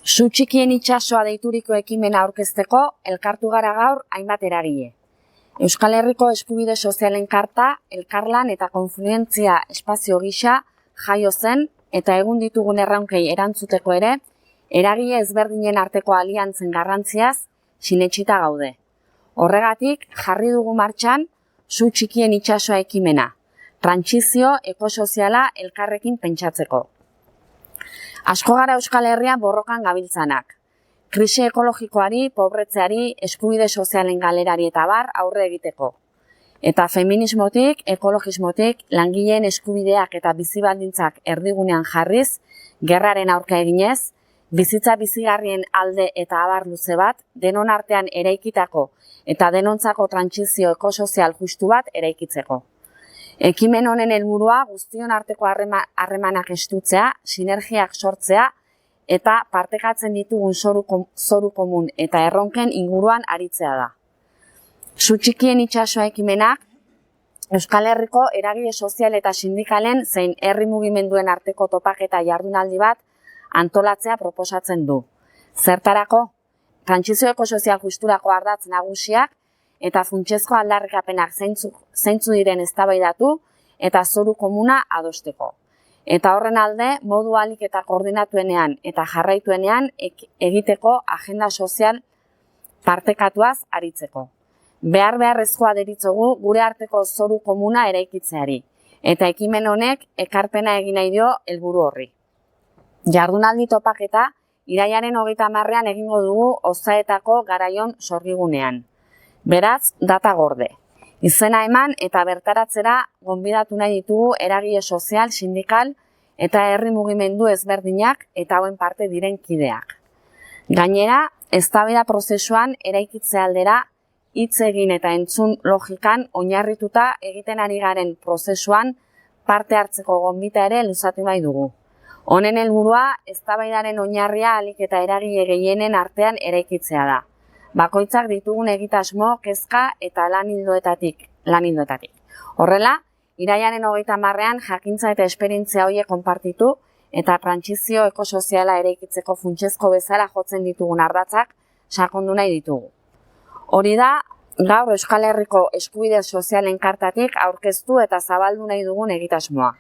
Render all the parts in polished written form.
Su txikien itsasoa deituriko ekimena aurkezteko elkartu gara gaur hainbat eragile. Euskal Herriko eskubide sozialen karta, elkarlan eta konfluentzia espazio gisa jaio zen eta egun ditugun erronkei erantzuteko ere, eragile ezberdinen arteko aliantzen garrantziaz sinetsita gaude. Horregatik jarri dugu martxan Su txikien itsasoa ekimena, trantsizio ekosoziala elkarrekin pentsatzeko. Asko gara Euskal Herrian borrokan gabiltzanak. Krisi ekologikoari, pobretzeari, eskubide sozialen galerari eta bar aurre egiteko. Eta feminismotik, ekologismotik, langileen eskubideak eta bizibaldintzak erdigunean jarriz, gerraren aurka eginez, bizitza bizigarrien alde eta abar luze bat, denon artean eraikitako eta denontzako trantsizio ekosozial justu bat eraikitzeko. Ekimen honen helburua guztion arteko harremanak estutzea, sinergiak sortzea eta partekatzen ditugun zoru komun eta erronken inguruan aritzea da. Su txikien itsasoa ekimenak Euskal Herriko eragile sozial eta sindikalen zein herri mugimenduen arteko topaketa jardunaldi bat antolatzea proposatzen du. Zertarako? Trantsizio ekosozial justurako ardatz nagusiak eta funtsezko aldarrikapenak zeintzu diren eztabaidatu eta zoru komuna adosteko. Eta horren alde, modu ahalik eta koordinatuenean eta jarraituenean egiteko agenda sozial partekatuaz aritzeko. Beharrezkoa deritzogu gure arteko zoru komuna eraikitzeari, eta ekimen honek ekarpena egin nahi dio helburu horri. Jardunaldi topaketa irailaren 30ean egingo dugu Ozaetako Garaion sorgigunean. Beraz, data gorde. Izena eman eta bertaratzera gonbidatu nahi ditugu eragile sozial, sindikal eta herri mugimendu ezberdinak eta hauen parte diren kideak. Gainera, eztabaida prozesuan eraikitze aldera hitz egin eta entzun logikan oinarrituta egiten ari garen prozesuan parte hartzeko gonbita ere luzatu nahi dugu. Honen helburua eztabaidaren oinarria ahalik eta eragile gehienen artean eraikitzea da. Bakoitzak ditugun egitasmo, kezka eta lan ildoetatik. Horrela, irailaren 30ean jakintza eta esperientzia horiek konpartitu eta trantsizio ekosoziala eraikitzeko funtsezko bezala jotzen ditugun ardatzak sakondu nahi ditugu. Hori da, gaur Euskal Herriko eskubide sozialen kartatik aurkeztu eta zabaldu nahi dugun egitasmoa.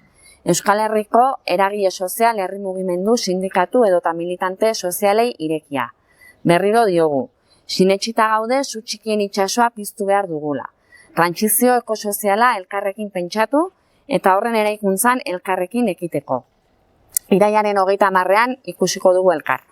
Euskal Herriko eragile sozial, herri mugimendu, sindikatu edota militante sozialei irekia. Berriro diogu, sinetsita gaude su txikien itsasoa piztu behar dugula. Trantsizio ekosoziala elkarrekin pentsatu eta horren eraikuntzan elkarrekin ekiteko. Irailaren 30ean ikusiko dugu elkar.